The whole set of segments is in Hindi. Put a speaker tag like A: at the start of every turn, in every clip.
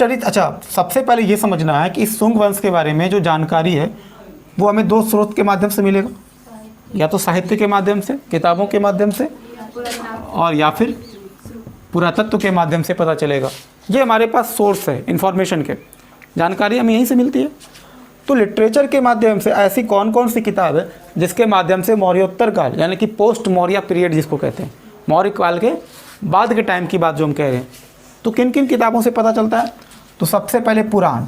A: हर्षचरित। अच्छा, सबसे पहले ये समझना है कि इस शुंग वंश के बारे में जो जानकारी है वो हमें दो स्रोत के माध्यम से मिलेगा, या तो साहित्य के माध्यम से, किताबों के माध्यम से, और या फिर पुरातत्व के माध्यम से पता चलेगा। ये हमारे पास सोर्स है इन्फॉर्मेशन के, जानकारी हमें यहीं से मिलती है। तो लिटरेचर के माध्यम से ऐसी कौन कौन सी किताब है जिसके माध्यम से मौर्योत्तर काल यानी कि पोस्ट मौर्य पीरियड जिसको कहते हैं, मौर्य काल के बाद के टाइम की बात जो हम कह रहे हैं, तो किन किन किताबों से पता चलता है? तो सबसे पहले पुराण।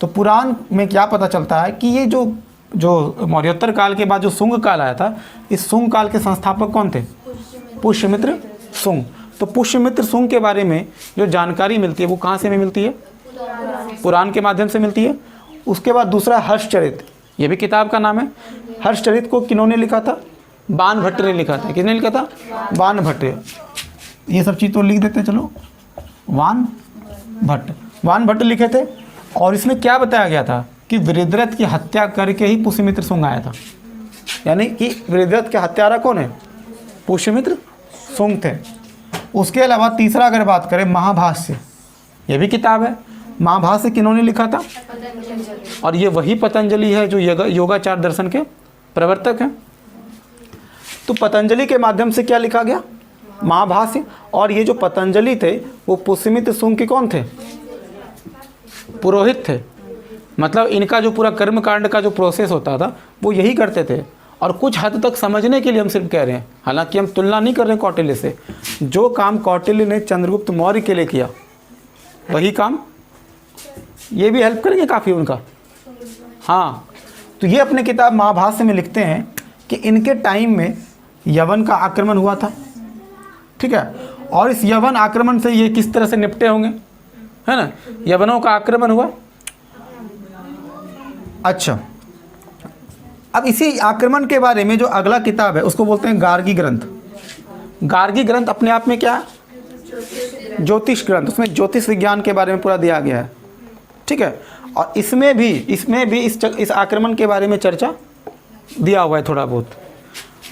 A: तो पुराण में क्या पता चलता है कि ये जो मौर्योत्तर काल के बाद जो शुंग काल आया था, इस शुंग काल के संस्थापक कौन थे? पुष्यमित्र शुंग। तो पुष्यमित्र शुंग के बारे में जो जानकारी मिलती है वो कहाँ से हमें मिलती है? पुराण के माध्यम से मिलती है। उसके बाद दूसरा हर्षचरित, ये भी किताब का नाम है। हर्षचरित को किन्होंने लिखा था? बाणभट्ट ने लिखा था। किसने लिखा था? बाणभट्ट। ये सब चीज़ तो लिख देते हैं, चलो। बाणभट्ट लिखे थे। और इसमें क्या बताया गया था कि वृद्धरथ की हत्या करके ही पुष्यमित्र शुंग आया था, यानी कि वृद्धरथ के हत्यारा कौन है? पुष्यमित्र शुंग थे। उसके अलावा तीसरा अगर बात करें, महाभाष्य, ये भी किताब है। महाभाष्य किन्होंने लिखा था? और ये वही पतंजलि है जो योगाचार दर्शन के प्रवर्तक हैं। तो पतंजलि के माध्यम से क्या लिखा गया? महाभाष्य। और ये जो पतंजलि थे वो पुष्यमित्र शुंग के कौन थे? पुरोहित थे। मतलब इनका जो पूरा कर्मकांड का जो प्रोसेस होता था वो यही करते थे। और कुछ हद तक समझने के लिए हम सिर्फ कह रहे हैं, हालांकि हम तुलना नहीं कर रहे हैं कौटिल्य से। जो काम कौटिल्य ने चंद्रगुप्त मौर्य के लिए किया वही काम ये भी हेल्प करेंगे काफ़ी उनका। हाँ, तो ये अपने किताब महाभाष्य में लिखते हैं कि इनके टाइम में यवन का आक्रमण हुआ था, ठीक है। और इस यवन आक्रमण से ये किस तरह से निपटे होंगे, है ना। यवनों का आक्रमण हुआ। अच्छा, अब इसी आक्रमण के बारे में जो अगला किताब है उसको बोलते हैं गार्गी ग्रंथ। गार्गी ग्रंथ अपने आप में क्या है? ज्योतिष ग्रंथ। उसमें ज्योतिष विज्ञान के बारे में पूरा दिया गया है, ठीक है। और इसमें भी इस आक्रमण के बारे में चर्चा दिया हुआ है थोड़ा बहुत।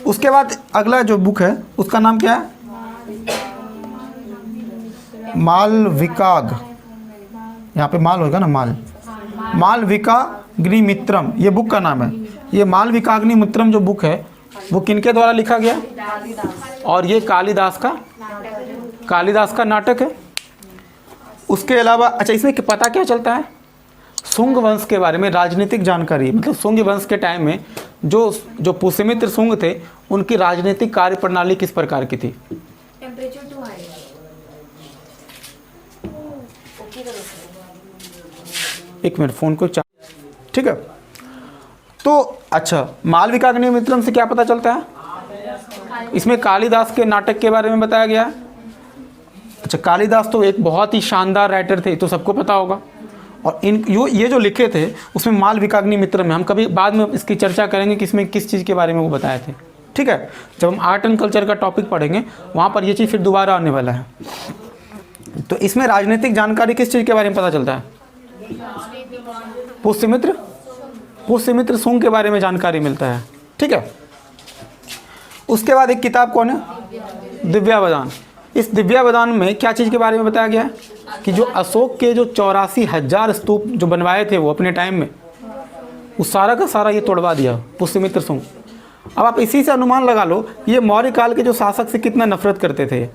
A: उसके बाद अगला जो बुक है उसका नाम क्या है? मालविकाग। यहाँ पे माल होगा ना, मालविकाग्निमित्रम, ये बुक का नाम है। ये मालविकाग्निमित्रम जो बुक है वो किनके द्वारा लिखा गया? और ये कालिदास का नाटक है। उसके अलावा अच्छा, इसमें पता क्या चलता है? शुंग वंश के बारे में राजनीतिक जानकारी। मतलब शुंग वंश के टाइम में जो पुष्यमित्र शुंग थे उनकी राजनीतिक कार्य प्रणाली किस प्रकार की थी? एक मिनट, फोन को ठीक है। तो अच्छा, मालविकाग्निमित्रम से क्या पता चलता है? इसमें कालिदास के नाटक के बारे में बताया गया है। अच्छा, कालिदास तो एक बहुत ही शानदार राइटर थे, तो सबको पता होगा। और ये जो लिखे थे उसमें मालविकाग्निमित्रम में हम कभी बाद में इसकी चर्चा करेंगे कि इसमें किस चीज़ के बारे में वो बताए थे, ठीक है। जब हम आर्ट एंड कल्चर का टॉपिक पढ़ेंगे वहाँ पर ये चीज़ फिर दोबारा आने वाला है। तो इसमें राजनीतिक जानकारी किस चीज़ के बारे में पता चलता है? पुष्यमित्र शुंग के बारे में जानकारी मिलता है, ठीक है। उसके बाद एक किताब कौन है? दिव्यावदान। इस दिव्यावदान में क्या चीज़ के बारे में बताया गया है कि जो अशोक के जो 84,000 स्तूप जो बनवाए थे वो अपने टाइम में, उस सारा का सारा ये तोड़वा दिया पुष्यमित्र शुंग। अब आप इसी से अनुमान लगा लो ये मौर्य काल के जो शासक से कितना नफरत करते थे,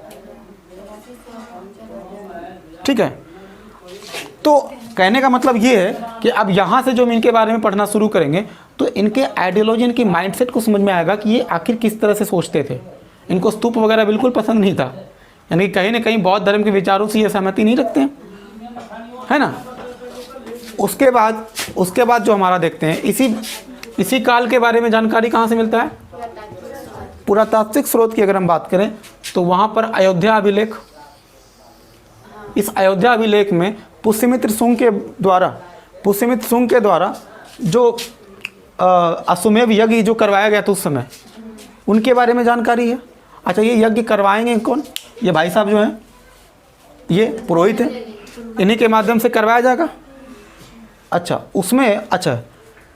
A: ठीक है। तो कहने का मतलब ये है कि अब यहाँ से जो हम इनके बारे में पढ़ना शुरू करेंगे तो इनके आइडियोलॉजी, इनकी माइंडसेट को समझ में आएगा कि ये आखिर किस तरह से सोचते थे। इनको स्तूप वगैरह बिल्कुल पसंद नहीं था, यानी कहीं ना कहीं बौद्ध धर्म के विचारों से ये सहमति नहीं रखते हैं, है ना। उसके बाद जो हमारा देखते हैं इसी काल के बारे में जानकारी कहाँ से मिलता है? पुरातात्विक स्रोत की अगर हम बात करें तो वहाँ पर अयोध्या अभिलेख। इस अयोध्या अभिलेख में पुष्यमित्र शुंग के द्वारा जो अश्वमेध यज्ञ जो करवाया गया था उस समय, उनके बारे में जानकारी है। अच्छा, ये यज्ञ करवाएंगे कौन? ये भाई साहब जो हैं ये पुरोहित हैं, इन्हीं के माध्यम से करवाया जाएगा। अच्छा,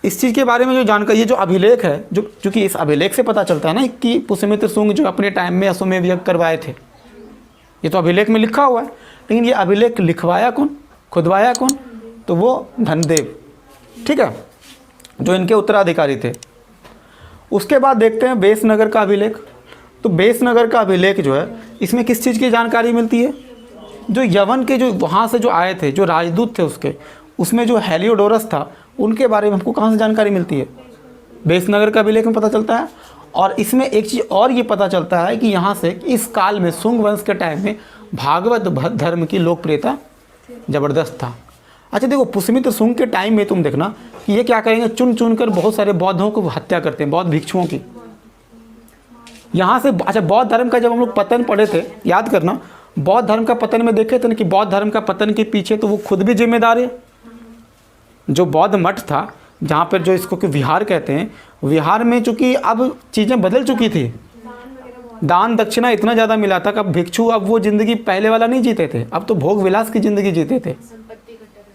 A: इस चीज़ के बारे में जो जानकारी, ये जो अभिलेख है, जो चूँकि इस अभिलेख से पता चलता है ना कि पुष्यमित्र शुंग जो अपने टाइम में अश्वमेध यज्ञ करवाए थे, ये तो अभिलेख में लिखा हुआ है। लेकिन ये अभिलेख लिखवाया कौन, खुदवाया कौन, तो वो धनदेव, ठीक है, जो इनके उत्तराधिकारी थे। उसके बाद देखते हैं बेसनगर का अभिलेख। तो बेसनगर का अभिलेख जो है, इसमें किस चीज़ की जानकारी मिलती है, जो यवन के जो वहाँ से जो आए थे, जो राजदूत थे उसके, उसमें जो हेलियोडोरस था, उनके बारे में हमको कहाँ से जानकारी मिलती है, बेसनगर का अभिलेख में पता चलता है। और इसमें एक चीज़ और ये पता चलता है कि यहाँ से इस काल में शुंग वंश के टाइम में भागवत धर्म की लोकप्रियता ज़बरदस्त था। अच्छा देखो, पुष्यमित्र शुंग के टाइम में तुम देखना कि ये क्या करेंगे, चुन चुन कर बहुत सारे बौद्धों को हत्या करते हैं, बौद्ध भिक्षुओं की। यहाँ से अच्छा, बौद्ध धर्म का जब हम लोग पतन पढ़े थे, याद करना, बौद्ध धर्म का पतन में देखे थे ना कि बौद्ध धर्म का पतन के पीछे तो वो खुद भी जिम्मेदार है। जो बौद्ध मठ था, जहाँ पर जो इसको कि विहार कहते हैं, विहार में चूँकि अब चीज़ें बदल चुकी थी, दान दक्षिणा इतना ज़्यादा मिला था कि अब भिक्षु अब वो ज़िंदगी पहले वाला नहीं जीते थे, अब तो भोग विलास की ज़िंदगी जीते थे,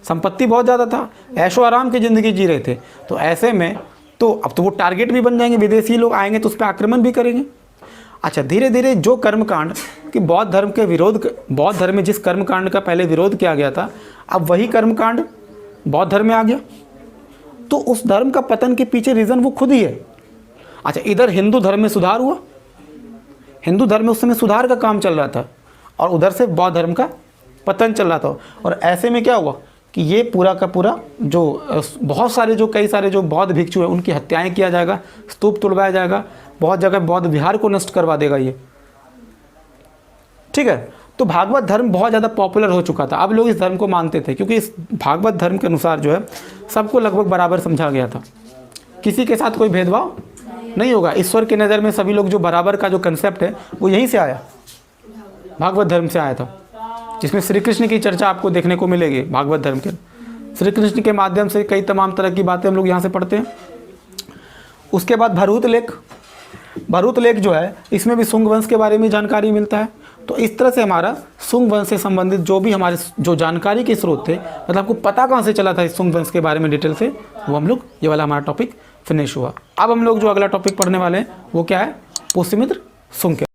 A: संपत्ति बहुत ज़्यादा था, ऐशो आराम की ज़िंदगी जी रहे थे। तो ऐसे में तो अब तो वो टारगेट भी बन जाएंगे, विदेशी लोग आएंगे तो उस पर आक्रमण भी करेंगे। अच्छा, धीरे धीरे जो कर्मकांड कि बौद्ध धर्म के विरोध, बौद्ध धर्म में जिस कर्मकांड का पहले विरोध किया गया था, अब वही कर्मकांड बौद्ध धर्म में आ गया। तो उस धर्म का पतन के पीछे रीज़न वो खुद ही है। अच्छा, इधर हिंदू धर्म में सुधार हुआ, हिंदू धर्म में उस समय सुधार का काम चल रहा था, और उधर से बौद्ध धर्म का पतन चल रहा था। और ऐसे में क्या हुआ कि ये पूरा का पूरा जो बहुत सारे जो कई सारे जो बौद्ध भिक्षु हैं उनकी हत्याएं किया जाएगा, स्तूप तुड़वाया जाएगा, बहुत जगह बौद्ध विहार को नष्ट करवा देगा ये, ठीक है। तो भागवत धर्म बहुत ज़्यादा पॉपुलर हो चुका था, अब लोग इस धर्म को मानते थे, क्योंकि इस भागवत धर्म के अनुसार जो है सबको लगभग बराबर समझा गया था, किसी के साथ कोई भेदभाव नहीं होगा। ईश्वर की नज़र में सभी लोग, जो बराबर का जो कंसेप्ट है वो यहीं से आया, भागवत धर्म से आया था, जिसमें श्री कृष्ण की चर्चा आपको देखने को मिलेगी। भागवत धर्म के श्री कृष्ण के माध्यम से कई तमाम तरह की बातें हम लोग यहाँ से पढ़ते हैं। उसके बाद भरूत लेख, भरूत लेख जो है इसमें भी शुंग वंश के बारे में जानकारी मिलता है। तो इस तरह से हमारा शुंग वंश से संबंधित जो भी हमारे जो जानकारी के स्रोत थे, मतलब आपको पता कहाँ से चला था इस शुंग वंश के बारे में डिटेल से, वो हम लोग, ये वाला हमारा टॉपिक फिनिश हुआ। अब हम लोग जो अगला टॉपिक पढ़ने वाले हैं वो क्या है, पुष्यमित्र शुंग के